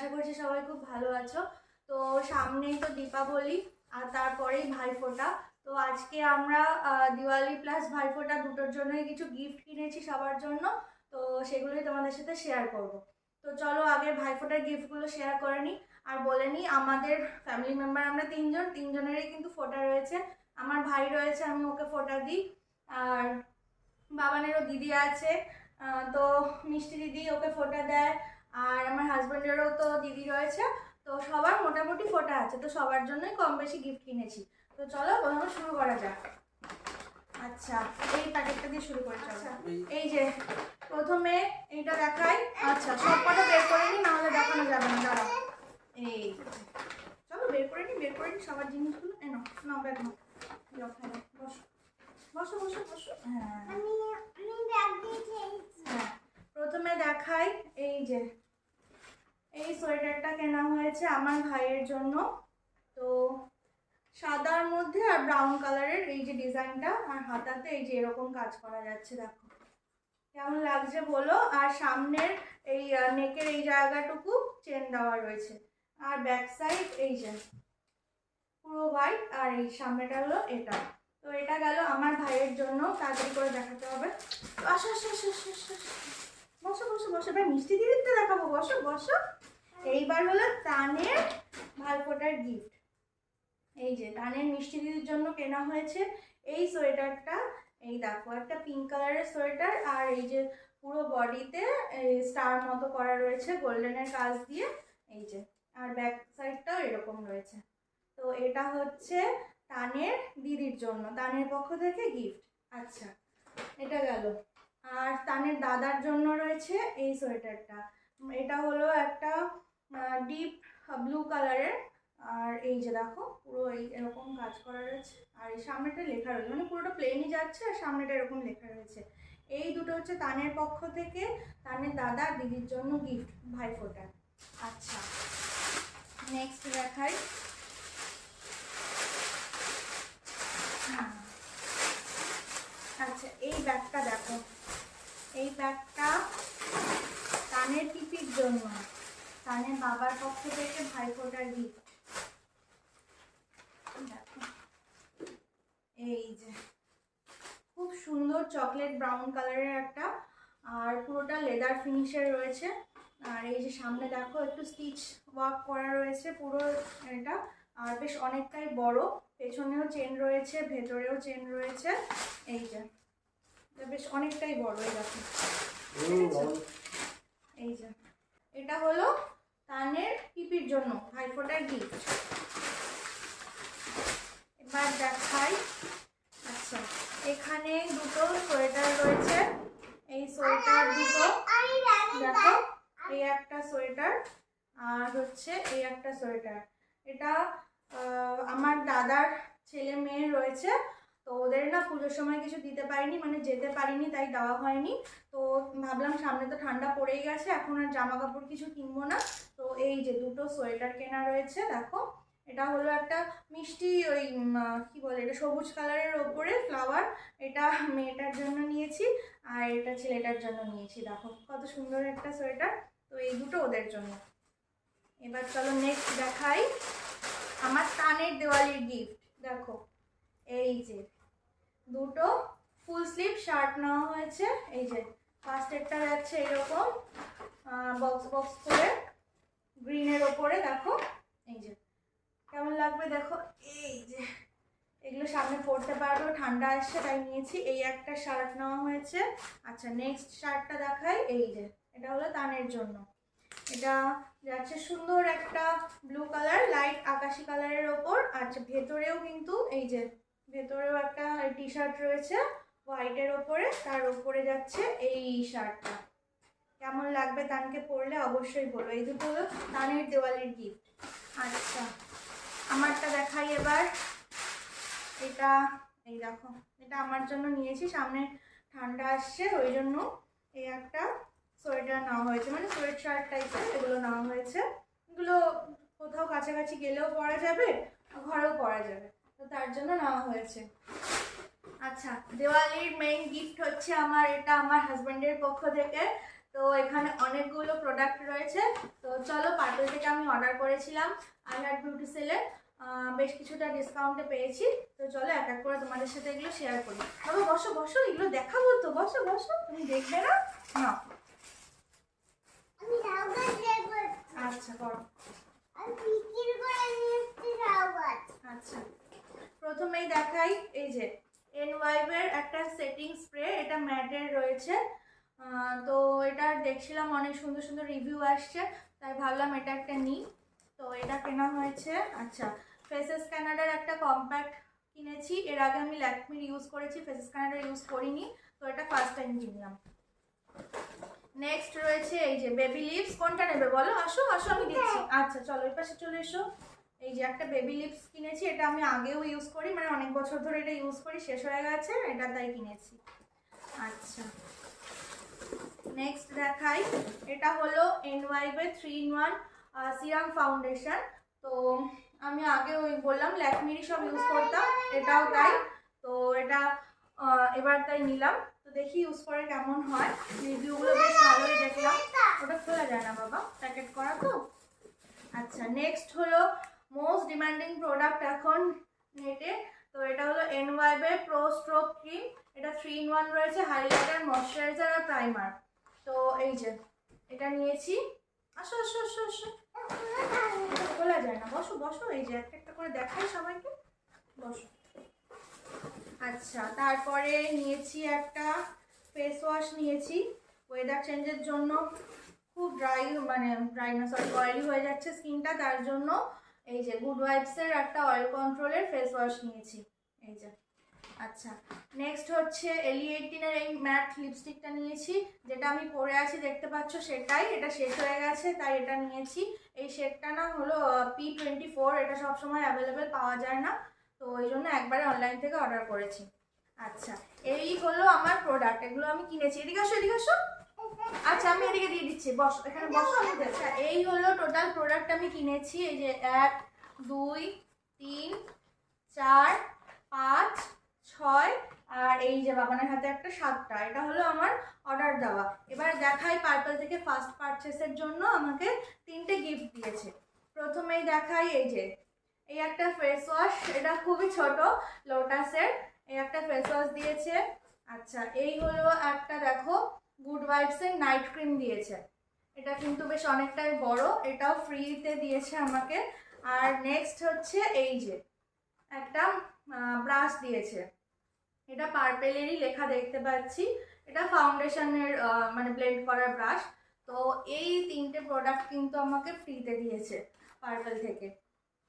আশা করছি সবাই খুব ভালো আছো। তো সামনেই তো দীপাবলি আর তারপরেই ভাইফোঁটা। তো আজকে আমরা দিওয়ালি প্লাস ভাইফোঁটা দুটোর জন্যই কিছু গিফট কিনেছি সবার জন্য। তো সেগুলোই তোমাদের সাথে শেয়ার করব। তো চলো আগে ভাইফোঁটার গিফটগুলো শেয়ার করে নিই। আর বলে নিই, আমাদের ফ্যামিলি মেম্বার আমরা তিনজনেরই কিন্তু ফোঁটা রয়েছে। আমার ভাই রয়েছে, আমি ওকে ফোঁটা দিই। আর বাবানেরও দিদি আছে, তো মিষ্টি দিদি ওকে ফোঁটা দেয়। আর আমার হাজব্যান্ডেরও তো দিদি রয়েছে। তো সবার মোটামুটি ফোঁটা আছে, তো সবার জন্যই কম বেশি গিফট কিনেছি। তো চলো প্রথমে শুরু করা যাক। আচ্ছা, এই প্যাকেটটা দিয়ে শুরু করে চলো। এই যে প্রথমে এইটা দেখাই। আচ্ছা, সব কটা বের করে নিই, নাহলে দেখানো যাবে না। দাঁড়াও, এই চলো বের করে নিই সবার জিনিসগুলো। এনো নাও, ব্যাগ নাও, বসো বসো বসো বসো। হ্যাঁ, প্রথমে দেখাই। এই যে এই সোয়েটারটা কেনা হয়েছে আমার ভাইয়ের জন্য। তো সাদার মধ্যে আর ব্রাউন কালারের এই যে ডিজাইনটা, আর হাতাতে এই যে এরকম কাজ করা যাচ্ছে, দেখো কেমন লাগছে বলো। আর সামনের এই নেকের এই জায়গাটুকু চেন দেওয়া রয়েছে। আর ব্যাক সাইড এই যে পুরো হোয়াইট, আর এই সামনেটা হলো এটা। তো এটা গেল আমার ভাইয়ের জন্য, তাড়াতাড়ি করে দেখাতে হবে। আসো আসো আসো আসো, বসো বসো বসো, এবার মিষ্টি দিদিতে দেখাবো, বসো বসো। এইবার হলো তানের ভাইফোঁটার গিফট। এই যে তানের মিষ্টি দিদির জন্য কেনা হয়েছে এই সোয়েটারটা। এই দেখো, একটা পিঙ্ক কালারের সোয়েটার, আর এই যে পুরো বডিতে স্টার মতো করা রয়েছে গোল্ডেনের কাজ দিয়ে। এই যে, আর ব্যাক সাইডটাও এরকম রয়েছে। তো এটা হচ্ছে তানের দিদির জন্য, তানের পক্ষ থেকে গিফট। আচ্ছা, এটা গেল। আর তানের দাদার জন্য রয়েছে এই সোয়েটারটা। এটা হলো একটা ডিপ ব্লু কালারের। আর এই যে দেখো পুরো এই এরকম কাজ করা রয়েছে, আর এই সামনেটা লেখা রয়েছে, মানে পুরোটা প্লেনই যাচ্ছে আর সামনেটা এরকম লেখা রয়েছে। এই দুটো হচ্ছে তানের পক্ষ থেকে তানের দাদা দিদির জন্য গিফট ভাইফোঁটার। আচ্ছা, নেক্সট দেখাই। আচ্ছা, এই ব্যাগটা দেখো, এই ব্যাগটা তানের পিপির জন্য, তানের বাবার পক্ষ থেকে ভাইফোঁটার গিফট। দেখো, এই যে খুব সুন্দর চকলেট ব্রাউন কালারের একটা, আর পুরোটা লেদার ফিনিশের রয়েছে। আর এই যে সামনে দেখো একটু স্টিচ ওয়ার্ক করা রয়েছে পুরো এটা, আর বেশ অনেকটাই বড়। পেছনেও চেন রয়েছে, ভেতরেও চেন রয়েছে। এই যে বেশ অনেকটাই বড়। এই দেখো, এই যে এটা হলো তানের পিপির জন্য ভাইফোঁটার গিফট। এবার দেখাই। আচ্ছা, এখানে দুটো সোয়েটার রয়েছে। এই সোয়েটার দুটো দেখো, এই একটা সোয়েটার আর হচ্ছে এই একটা সোয়েটার। এটা আমার দাদার ছেলে মেয়ে রয়েছে। তো ওদের না পুজোর সময় কিছু দিতে পারিনি, মানে যেতে পারিনি, তাই দেওয়া হয়নি। তো ভাবলাম সামনে তো ঠান্ডা পড়েই গেছে, এখন আর জামা কাপড় কিছু কিনবো না। তো এই যে দুটো সোয়েটার কেনা রয়েছে দেখো। এটা হলো একটা মিষ্টি ওই কি বলে, এটা সবুজ কালারের ওপরে ফ্লাওয়ার। এটা মেয়েটার জন্য নিয়েছি, আর এটা ছেলেটার জন্য নিয়েছি। দেখো কত সুন্দর একটা সোয়েটার। তো এই দুটো ওদের জন্য। এবার চলো নেক্সট দেখাই আমার তানের দিওয়ালির গিফট। দেখো, এই যে দুটো ফুল স্লিভ শার্ট নেওয়া হয়েছে। এই যে ফার্স্টেরটা যাচ্ছে এরকম বক্স বক্স করে গ্রিনের ওপরে। দেখো এই যে কেমন লাগবে দেখো। এই যে এগুলো সামনে পরতে পারবো, ঠান্ডা আসছে তাই নিয়েছি। এই একটা শার্ট নেওয়া হয়েছে। আচ্ছা, নেক্সট শার্টটা দেখাই। এই যে এটা হলো তানের জন্য। এটা যাচ্ছে সুন্দর একটা ব্লু কালার, লাইট আকাশি কালারের ওপর। আচ্ছা, ভেতরেও কিন্তু এই যে ভেতরেও একটা টি শার্ট রয়েছে হোয়াইটের ওপরে, তার ওপরে যাচ্ছে এই শার্টটা। কেমন লাগবে তানকে পরলে অবশ্যই বলো। এই দুটো হলো তানের দিওয়ালির গিফট। আচ্ছা, আমারটা দেখাই এবার। এটা এই দেখো, এটা আমার জন্য নিয়েছি, সামনে ঠান্ডা আসছে ওই জন্য এই একটা সোয়েটার নেওয়া হয়েছে, মানে সোয়েট শার্ট টাইপের এগুলো নেওয়া হয়েছে। এগুলো কোথাও কাছাকাছি গেলেও পরা যাবে, ঘরেও পরা যাবে, তো তার জন্য নেওয়া হয়েছে। আচ্ছা, দিওয়ালির মেইন গিফট হচ্ছে আমার, এটা আমার হাজব্যান্ডের পক্ষ থেকে। তো এখানে অনেকগুলো প্রোডাক্ট রয়েছে, তো চলো, পার্পল থেকে আমি অর্ডার করেছিলাম আই হ্যাড বিউটি সেলে, বেশ কিছুটা ডিসকাউন্টে পেয়েছি। তো চলো এক এক করে তোমাদের সাথে এগুলো শেয়ার করি। বাবা বসো বসো, এগুলো দেখাবো তো, বসো বসো, তুমি দেখবে না? না আচ্ছা করো। আচ্ছা প্রথমেই দেখাই, এই যে এনওয়াইভের একটা সেটিং স্প্রে, এটা ম্যাটের রয়েছে। তো এটা দেখছিলাম অনেক সুন্দর সুন্দর রিভিউ আসছে, তাই ভাবলাম এটা একটা নিই। তো এটা কেনা হয়েছে। আচ্ছা, ফেসেস কানাডার একটা কম্প্যাক্ট কিনেছি। এর আগে আমি ল্যাকমির ইউজ করেছি, ফেসেস কানাডা ইউজ করিনি, তো এটা ফার্স্ট টাইম কিনলাম। নেক্সট রয়েছে এই যে বেবি লিপস। কোনটা নেবে বলো? আসো আসো আমি দিচ্ছি। আচ্ছা চলো এই পাশে চলে এসো। এই যে একটা বেবি লিপস কিনেছি, এটা আমি আগেও ইউজ করি, মানে অনেক বছর ধরে এটা ইউজ করি, শেষ হয়ে গেছে, এটা তাই কিনেছি। আচ্ছা নেক্সট দেখাই, এটা হলো এনওয়াইভের 3-in-1 সিরাম ফাউন্ডেশন। তো আমি আগে ওই বললাম ল্যাকমিরই সব ইউজ করতাম, এটাও তাই। তো এটা এবার তাই নিলাম। তো দেখি ইউজ করে কেমন হয়, রিভিউগুলো বেশ ভালোই দেখলাম। ওটা খোলা যায় না বাবা, প্যাকেট করা তো। আচ্ছা নেক্সট হলো মোস্ট ডিমান্ডিং প্রোডাক্ট এখন নেটে। তো এটা হলো এনওয়াইভের প্রো স্ট্রোক ক্রিম। এটা 3-in-1 রয়েছে, হাইলাইটার, ময়শ্চারাইজার আর প্রাইমার। তো এই যে এটা নিয়েছি। আসো আসো আসো আসো, খোলা যায় না, বসো বসো, এই যে একটা একটা করে দেখাই সবাইকে, বসো। আচ্ছা তারপরে নিয়েছি একটা ফেস ওয়াশ নিয়েছি, ওয়েদার চেঞ্জের জন্য খুব ড্রাই, মানে ড্রাই না সরি অয়েলি হয়ে যাচ্ছে স্কিনটা, তার জন্য এই যে গুড ভাইবসের একটা অয়েল কন্ট্রোলের ফেস ওয়াশ নিয়েছি, এই যে। আচ্ছা নেক্সট হচ্ছে এলি18-এর এই ম্যাট লিপস্টিকটা নিয়েছি, যেটা আমি পরে আছি দেখতে পাচ্ছ সেটাই, এটা শেষ হয়ে গেছে তাই এটা নিয়েছি। এই শেডটা না হলো P24, এটা সবসময় অ্যাভেলেবেল পাওয়া যায় না, তো ওই জন্য একবারে অনলাইন থেকে অর্ডার করেছি। আচ্ছা এই হলো আমার প্রোডাক্ট, এগুলো আমি কিনেছি। এদিকে আসো এদিকে আসো। আচ্ছা আমি এদিকে দিয়ে দিচ্ছি, বস এখানে বসো। আচ্ছা এই হলো টোটাল প্রোডাক্ট আমি কিনেছি, এই যে 1 2 3 4 5 6 আর এই যে বাবানের হাতে একটা 7টা, এটা হলো আমার অর্ডার দেওয়া। এবার দেখাই পার্পল থেকে ফার্স্ট পারচেসের জন্য আমাকে 3টে গিফট দিয়েছে। প্রথমেই দেখাই এই যে এই একটা ফেস ওয়াশ, এটা খুবই ছোট, লোটাসের এই একটা ফেস ওয়াশ দিয়েছে। আচ্ছা এই হলো একটা দেখো গুড ভাইবসের নাইট ক্রিম দিয়েছে, এটা কিন্তু বেশ অনেকটাই বড়, এটাও ফ্রিতে দিয়েছে আমাকে। আর নেক্সট হচ্ছে এই যে একটা ব্রাশ দিয়েছে, এটা পার্পেলেরই লেখা দেখতে পাচ্ছি, এটা ফাউন্ডেশনের মানে ব্লেন্ড করার ব্রাশ। তো এই 3টে প্রোডাক্ট কিন্তু আমাকে ফ্রিতে দিয়েছে পার্পল থেকে।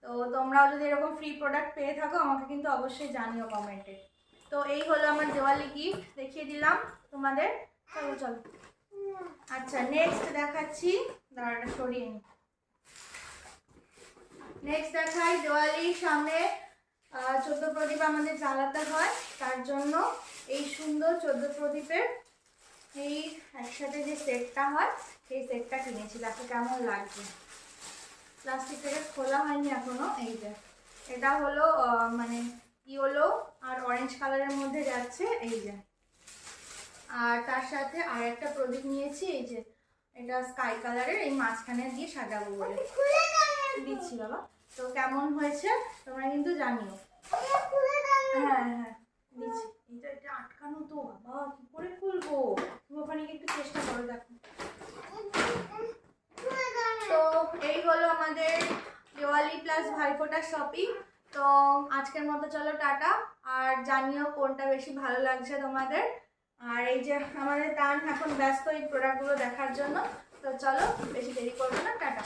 তো তোমরাও যদি এরকম ফ্রি প্রোডাক্ট পেয়ে থাকো আমাকে কিন্তু অবশ্যই জানিও কমেন্টে। তো এই হলো আমার দিওয়ালি গিফট, দেখিয়ে দিলাম তোমাদের। চলো চলো। আচ্ছা নেক্সট দেখাচ্ছি, দাঁড়াটা সরিয়ে নি। নেক্সট দেখাই, দিওয়ালির সামনে 14 প্রদীপ আমাদের জ্বালাতে হয়, তার জন্য এই সুন্দর 14 প্রদীপের এই একসাথে যে সেটটা হয় সেই সেটটা কিনেছি। দেখো কেমন লাগছে, প্লাস্টিক থেকে খোলা হয়নি এখনো। এই যে এটা হলো মানে ইয়েলো আর অরেঞ্জ কালারের মধ্যে যাচ্ছে, এই যে। আর তার সাথে আর একটা প্রদীপ নিয়েছি, এই যে এটা স্কাই কালারের, এই মাঝখানে দিয়ে সাজাবো বলে দিচ্ছি বাবা। তো কেমন হয়েছে তোমরা কিন্তু জানিও। হ্যাঁ হ্যাঁ দিচ্ছি। এটা আটকানো তো বাবা, কি করে খুলবো, তুমি ওখানে একটু চেষ্টা করো, দেখো। তো এই হলো আমাদের দিওয়ালি প্লাস ভাইফোঁটা শপিং। তো আজকের মতো চলো টাটা, আর জানিও কোনটা বেশি ভালো লাগছে তোমাদের। আর এই যে আমাদের টান এখন ব্যস্ত এই প্রোডাক্টগুলো দেখার জন্য, তো চলো বেশি দেরি করবো না, টাটা।